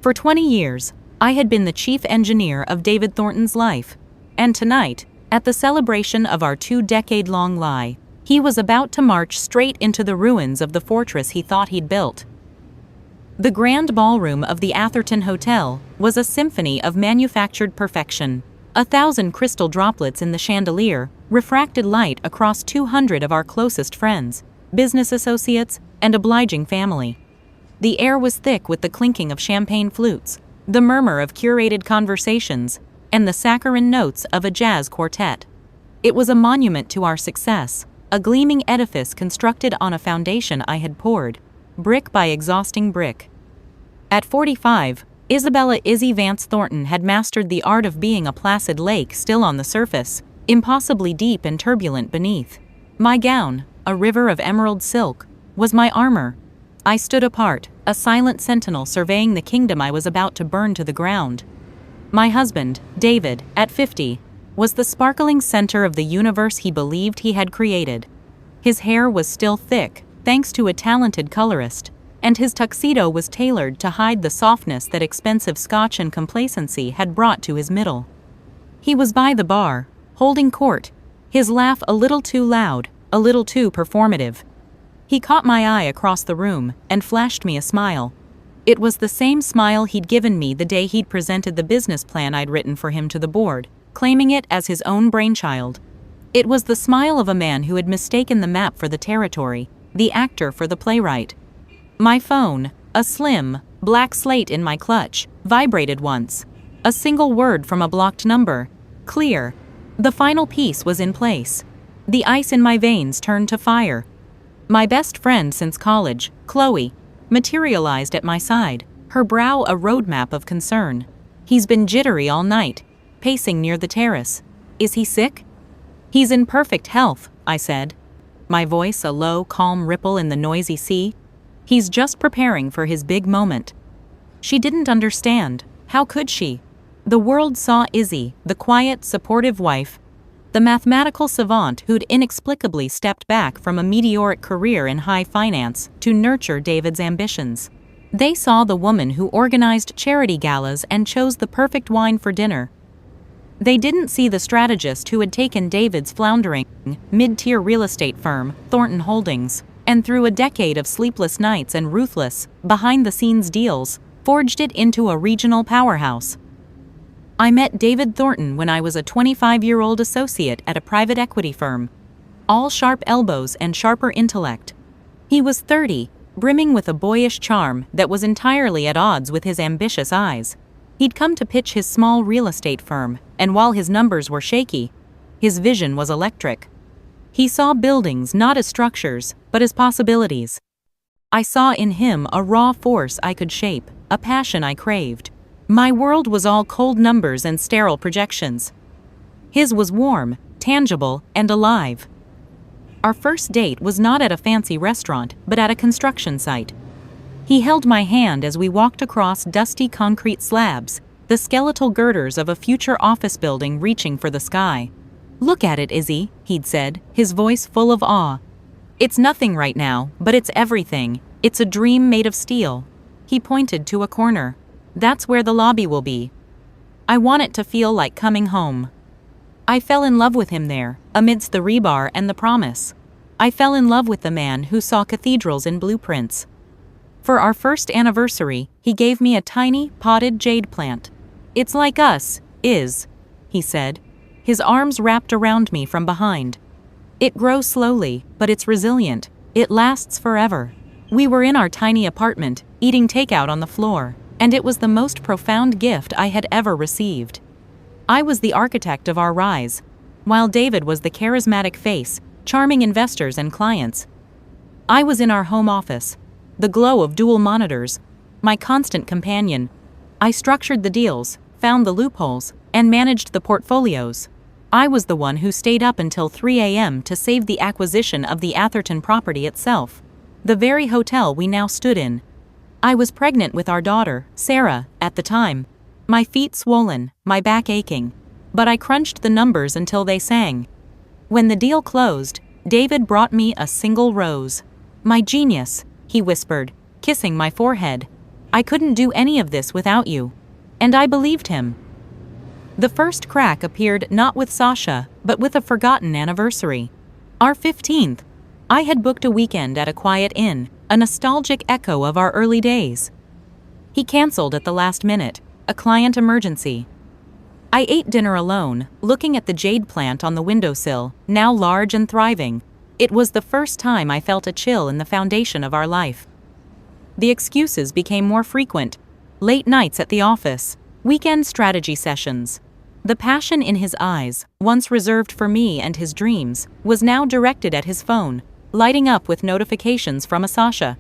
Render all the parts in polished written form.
For 20 years, I had been the chief engineer of David Thornton's life, and tonight, at the celebration of our 2-decade-long lie, he was about to march straight into the ruins of the fortress he thought he'd built. The grand ballroom of the Atherton Hotel was a symphony of manufactured perfection. 1,000 crystal droplets in the chandelier refracted light across 200 of our closest friends, business associates, and obliging family. The air was thick with the clinking of champagne flutes, the murmur of curated conversations, and the saccharine notes of a jazz quartet. It was a monument to our success, a gleaming edifice constructed on a foundation I had poured, brick by exhausting brick. At 45, Isabella Izzy Vance Thornton had mastered the art of being a placid lake still on the surface, impossibly deep and turbulent beneath. My gown, a river of emerald silk, was my armor. I stood apart, a silent sentinel surveying the kingdom I was about to burn to the ground. My husband, David, at 50, was the sparkling center of the universe he believed he had created. His hair was still thick, thanks to a talented colorist, and his tuxedo was tailored to hide the softness that expensive scotch and complacency had brought to his middle. He was by the bar, holding court, his laugh a little too loud, a little too performative. He caught my eye across the room and flashed me a smile. It was the same smile he'd given me the day he'd presented the business plan I'd written for him to the board, claiming it as his own brainchild. It was the smile of a man who had mistaken the map for the territory, the actor for the playwright. My phone, a slim, black slate in my clutch, vibrated once. A single word from a blocked number. Clear. The final piece was in place. The ice in my veins turned to fire. My best friend since college, Chloe, materialized at my side, her brow a roadmap of concern. He's been jittery all night, pacing near the terrace. Is he sick? He's in perfect health, I said. My voice a low, calm ripple in the noisy sea. He's just preparing for his big moment. She didn't understand. How could she? The world saw Izzy, the quiet, supportive wife, the mathematical savant who'd inexplicably stepped back from a meteoric career in high finance to nurture David's ambitions. They saw the woman who organized charity galas and chose the perfect wine for dinner. They didn't see the strategist who had taken David's floundering, mid-tier real estate firm, Thornton Holdings, and through a decade of sleepless nights and ruthless, behind-the-scenes deals, forged it into a regional powerhouse. I met David Thornton when I was a 25-year-old associate at a private equity firm. All sharp elbows and sharper intellect. He was 30, brimming with a boyish charm that was entirely at odds with his ambitious eyes. He'd come to pitch his small real estate firm, and while his numbers were shaky, his vision was electric. He saw buildings not as structures, but as possibilities. I saw in him a raw force I could shape, a passion I craved. My world was all cold numbers and sterile projections. His was warm, tangible, and alive. Our first date was not at a fancy restaurant, but at a construction site. He held my hand as we walked across dusty concrete slabs, the skeletal girders of a future office building reaching for the sky. "Look at it, Izzy," he'd said, his voice full of awe. "It's nothing right now, but it's everything. It's a dream made of steel." He pointed to a corner. "That's where the lobby will be. I want it to feel like coming home." I fell in love with him there, amidst the rebar and the promise. I fell in love with the man who saw cathedrals in blueprints. For our first anniversary, he gave me a tiny, potted jade plant. "It's like us, he said, his arms wrapped around me from behind. "It grows slowly, but it's resilient. It lasts forever." We were in our tiny apartment, eating takeout on the floor, and it was the most profound gift I had ever received. I was the architect of our rise, while David was the charismatic face, charming investors and clients. I was in our home office, the glow of dual monitors, my constant companion. I structured the deals, found the loopholes, and managed the portfolios. I was the one who stayed up until 3 a.m. to save the acquisition of the Atherton property itself, the very hotel we now stood in. I was pregnant with our daughter, Sarah, at the time. My feet swollen, my back aching. But I crunched the numbers until they sang. When the deal closed, David brought me a single rose. "My genius," he whispered, kissing my forehead. I couldn't do any of this without you. And I believed him. The first crack appeared not with Sasha, but with a forgotten anniversary. Our 15th. I had booked a weekend at a quiet inn, a nostalgic echo of our early days. He canceled at the last minute, a client emergency. I ate dinner alone, looking at the jade plant on the windowsill, now large and thriving. It was the first time I felt a chill in the foundation of our life. The excuses became more frequent. Late nights at the office, weekend strategy sessions. The passion in his eyes, once reserved for me and his dreams, was now directed at his phone, lighting up with notifications from Sasha.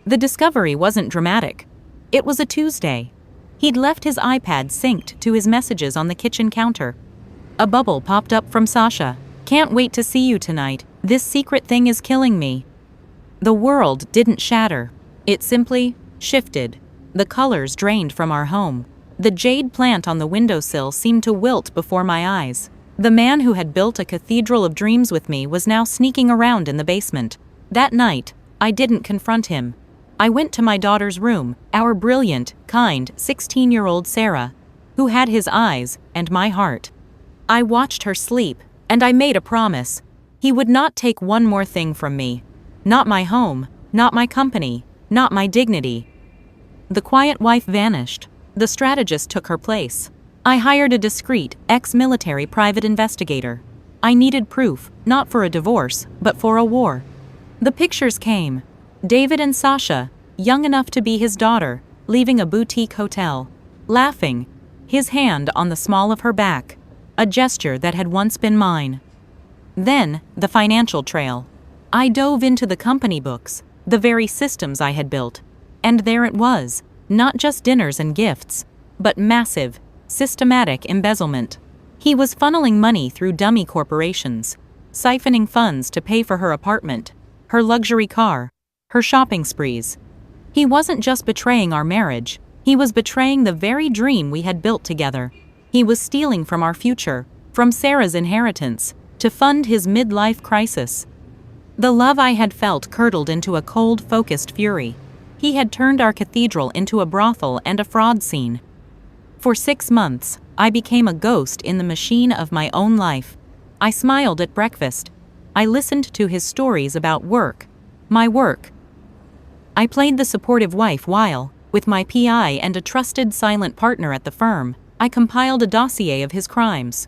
The discovery wasn't dramatic. It was a Tuesday. He'd left his iPad synced to his messages on the kitchen counter. A bubble popped up from Sasha. "Can't wait to see you tonight. This secret thing is killing me." The world didn't shatter. It simply shifted. The colors drained from our home. The jade plant on the windowsill seemed to wilt before my eyes. The man who had built a cathedral of dreams with me was now sneaking around in the basement. That night, I didn't confront him. I went to my daughter's room, our brilliant, kind, 16-year-old Sarah, who had his eyes and my heart. I watched her sleep, and I made a promise. He would not take one more thing from me. Not my home, not my company, not my dignity. The quiet wife vanished. The strategist took her place. I hired a discreet, ex-military private investigator. I needed proof, not for a divorce, but for a war. The pictures came. David and Sasha, young enough to be his daughter, leaving a boutique hotel, laughing, his hand on the small of her back, a gesture that had once been mine. Then, the financial trail. I dove into the company books, the very systems I had built, and there it was. Not just dinners and gifts, but massive, systematic embezzlement. He was funneling money through dummy corporations, siphoning funds to pay for her apartment, her luxury car, her shopping sprees. He wasn't just betraying our marriage, he was betraying the very dream we had built together. He was stealing from our future, from Sarah's inheritance, to fund his midlife crisis. The love I had felt curdled into a cold, focused fury. He had turned our cathedral into a brothel and a fraud scene. For 6 months, I became a ghost in the machine of my own life. I smiled at breakfast. I listened to his stories about work. My work. I played the supportive wife while, with my PI and a trusted silent partner at the firm, I compiled a dossier of his crimes.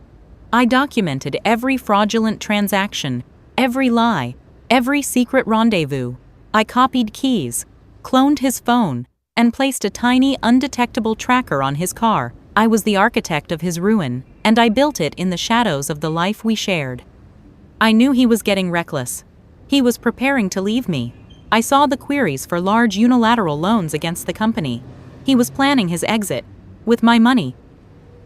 I documented every fraudulent transaction, every lie, every secret rendezvous. I copied keys, cloned his phone, and placed a tiny, undetectable tracker on his car. I was the architect of his ruin, and I built it in the shadows of the life we shared. I knew he was getting reckless. He was preparing to leave me. I saw the queries for large unilateral loans against the company. He was planning his exit, with my money.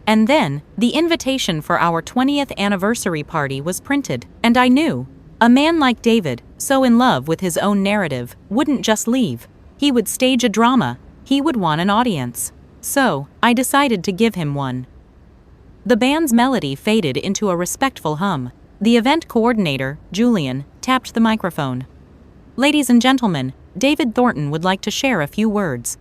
And then, the invitation for our 20th anniversary party was printed, and I knew. A man like David, so in love with his own narrative, wouldn't just leave. He would stage a drama. He would want an audience. So, I decided to give him one. The band's melody faded into a respectful hum. The event coordinator, Julian, tapped the microphone. "Ladies and gentlemen, David Thornton would like to share a few words."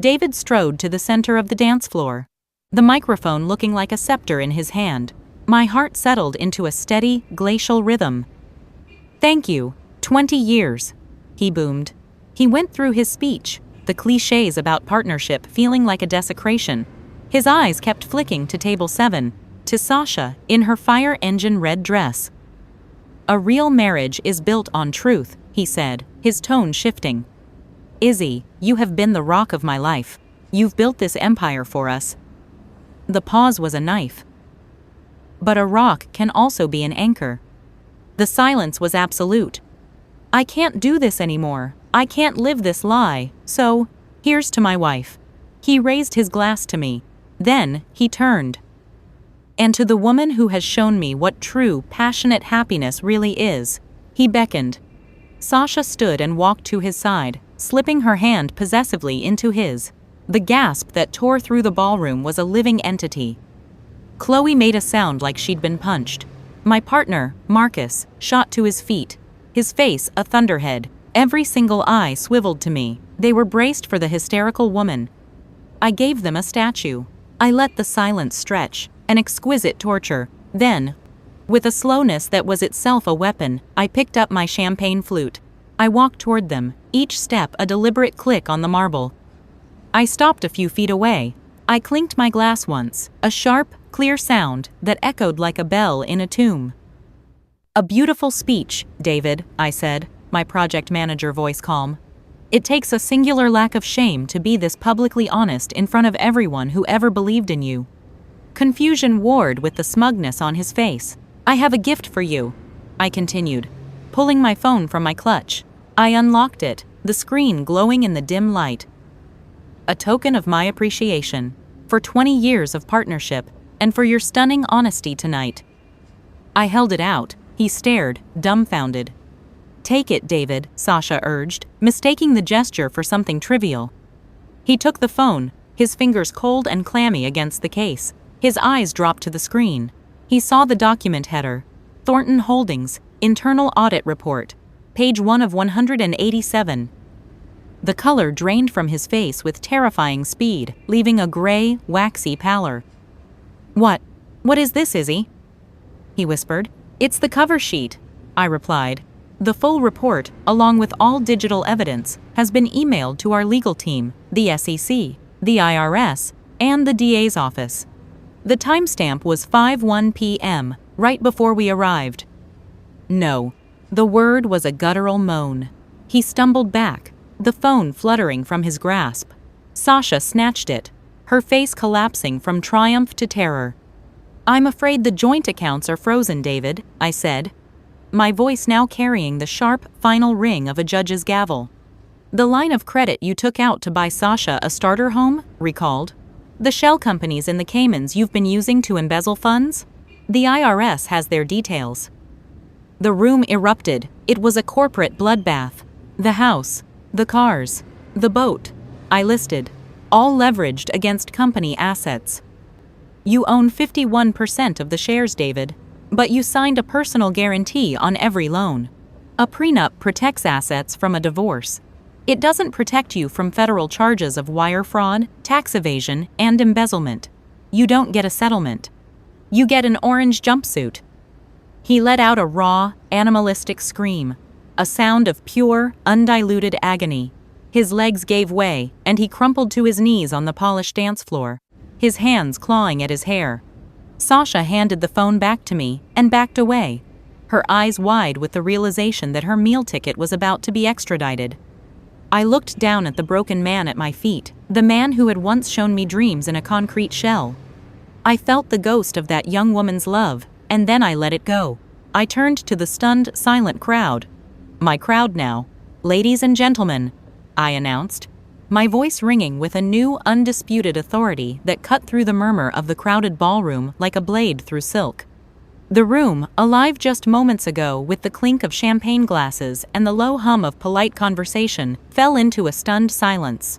David strode to the center of the dance floor, the microphone looking like a scepter in his hand. My heart settled into a steady, glacial rhythm. "Thank you. 20 years," he boomed. He went through his speech, the clichés about partnership feeling like a desecration. His eyes kept flicking to table 7, to Sasha, in her fire engine red dress. "A real marriage is built on truth," he said, his tone shifting. "Izzy, you have been the rock of my life. You've built this empire for us." The pause was a knife. But a rock can also be an anchor. The silence was absolute. "I can't do this anymore. I can't live this lie, so, here's to my wife." He raised his glass to me. Then, he turned. "And to the woman who has shown me what true, passionate happiness really is." He beckoned. Sasha stood and walked to his side, slipping her hand possessively into his. The gasp that tore through the ballroom was a living entity. Chloe made a sound like she'd been punched. My partner, Marcus, shot to his feet, his face a thunderhead. Every single eye swiveled to me. They were braced for the hysterical woman. I gave them a statue. I let the silence stretch, an exquisite torture. Then, with a slowness that was itself a weapon, I picked up my champagne flute. I walked toward them, each step a deliberate click on the marble. I stopped a few feet away. I clinked my glass once, a sharp, clear sound that echoed like a bell in a tomb. "A beautiful speech, David," I said, my project manager voice calm. "It takes a singular lack of shame to be this publicly honest in front of everyone who ever believed in you." Confusion warred with the smugness on his face. "I have a gift for you," I continued, pulling my phone from my clutch. I unlocked it, the screen glowing in the dim light. "A token of my appreciation for 20 years of partnership and for your stunning honesty tonight." I held it out. He stared, dumbfounded. "Take it, David," Sasha urged, mistaking the gesture for something trivial. He took the phone, his fingers cold and clammy against the case. His eyes dropped to the screen. He saw the document header. Thornton Holdings, Internal Audit Report. Page 1 of 187. The color drained from his face with terrifying speed, leaving a gray, waxy pallor. What is this, Izzy?" he whispered. "It's the cover sheet," I replied. "The full report, along with all digital evidence, has been emailed to our legal team, the SEC, the IRS, and the DA's office." The timestamp was 5:01 p.m., right before we arrived. "No." The word was a guttural moan. He stumbled back, the phone fluttering from his grasp. Sasha snatched it, her face collapsing from triumph to terror. "I'm afraid the joint accounts are frozen, David," I said, my voice now carrying the sharp, final ring of a judge's gavel. "The line of credit you took out to buy Sasha a starter home, recalled? The shell companies in the Caymans you've been using to embezzle funds? The IRS has their details." The room erupted. It was a corporate bloodbath. The house, the cars, the boat, I listed, all leveraged against company assets. "You own 51% of the shares, David, but you signed a personal guarantee on every loan. A prenup protects assets from a divorce. It doesn't protect you from federal charges of wire fraud, tax evasion, and embezzlement. You don't get a settlement. You get an orange jumpsuit." He let out a raw, animalistic scream, a sound of pure, undiluted agony. His legs gave way, and he crumpled to his knees on the polished dance floor, his hands clawing at his hair. Sasha handed the phone back to me and backed away, her eyes wide with the realization that her meal ticket was about to be extradited. I looked down at the broken man at my feet, the man who had once shown me dreams in a concrete shell. I felt the ghost of that young woman's love, and then I let it go. I turned to the stunned, silent crowd. "My crowd now. Ladies and gentlemen," I announced, my voice ringing with a new, undisputed authority that cut through the murmur of the crowded ballroom like a blade through silk. The room, alive just moments ago with the clink of champagne glasses and the low hum of polite conversation, fell into a stunned silence.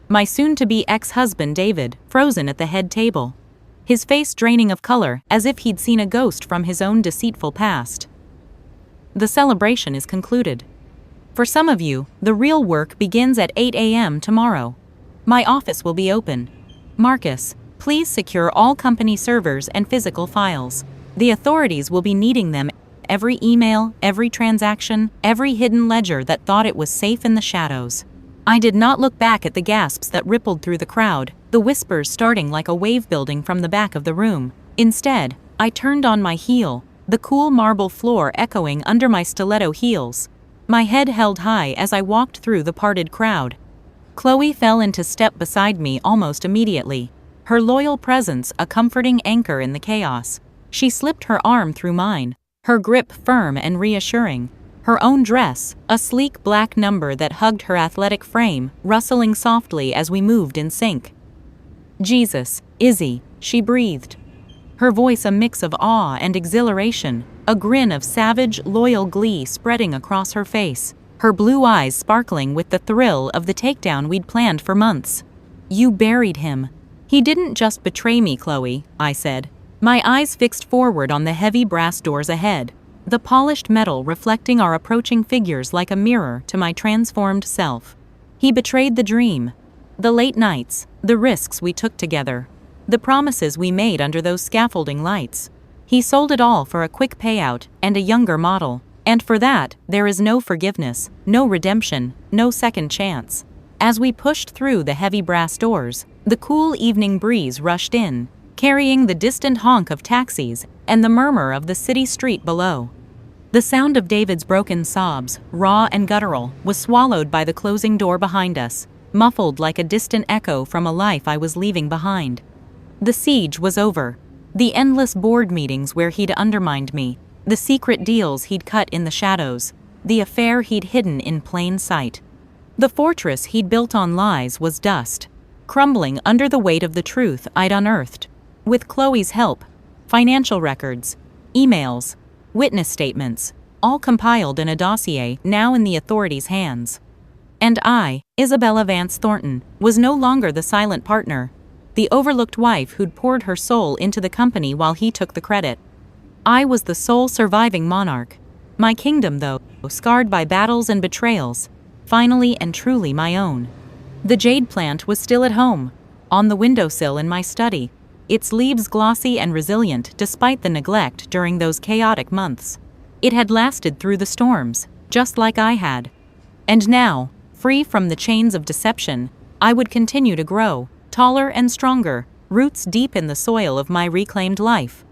My soon-to-be ex-husband David, frozen at the head table, his face draining of color as if he'd seen a ghost from his own deceitful past. The celebration is concluded. For some of you, the real work begins at 8 a.m. tomorrow. My office will be open. Marcus, please secure all company servers and physical files. The authorities will be needing them. Every email, every transaction, every hidden ledger that thought it was safe in the shadows. I did not look back at the gasps that rippled through the crowd, the whispers starting like a wave building from the back of the room. Instead, I turned on my heel, the cool marble floor echoing under my stiletto heels. My head held high as I walked through the parted crowd. Chloe fell into step beside me almost immediately, her loyal presence a comforting anchor in the chaos. She slipped her arm through mine, her grip firm and reassuring. Her own dress, a sleek black number that hugged her athletic frame, rustling softly as we moved in sync. "Jesus, Izzy," she breathed, her voice a mix of awe and exhilaration, a grin of savage, loyal glee spreading across her face, her blue eyes sparkling with the thrill of the takedown we'd planned for months. "You buried him." "He didn't just betray me, Chloe," I said, my eyes fixed forward on the heavy brass doors ahead, the polished metal reflecting our approaching figures like a mirror to my transformed self. He betrayed the dream, the late nights, the risks we took together, the promises we made under those scaffolding lights. He sold it all for a quick payout and a younger model, and for that, there is no forgiveness, no redemption, no second chance. As we pushed through the heavy brass doors, the cool evening breeze rushed in, carrying the distant honk of taxis and the murmur of the city street below. The sound of David's broken sobs, raw and guttural, was swallowed by the closing door behind us, muffled like a distant echo from a life I was leaving behind. The siege was over. The endless board meetings where he'd undermined me, the secret deals he'd cut in the shadows, the affair he'd hidden in plain sight. The fortress he'd built on lies was dust, crumbling under the weight of the truth I'd unearthed. With Chloe's help, financial records, emails, witness statements, all compiled in a dossier now in the authorities' hands. And I, Isabella Vance Thornton, was no longer the silent partner, the overlooked wife who'd poured her soul into the company while he took the credit. I was the sole surviving monarch. My kingdom, though, scarred by battles and betrayals, finally and truly my own. The jade plant was still at home, on the windowsill in my study, its leaves glossy and resilient despite the neglect during those chaotic months. It had lasted through the storms, just like I had. And now, free from the chains of deception, I would continue to grow, taller and stronger, roots deep in the soil of my reclaimed life.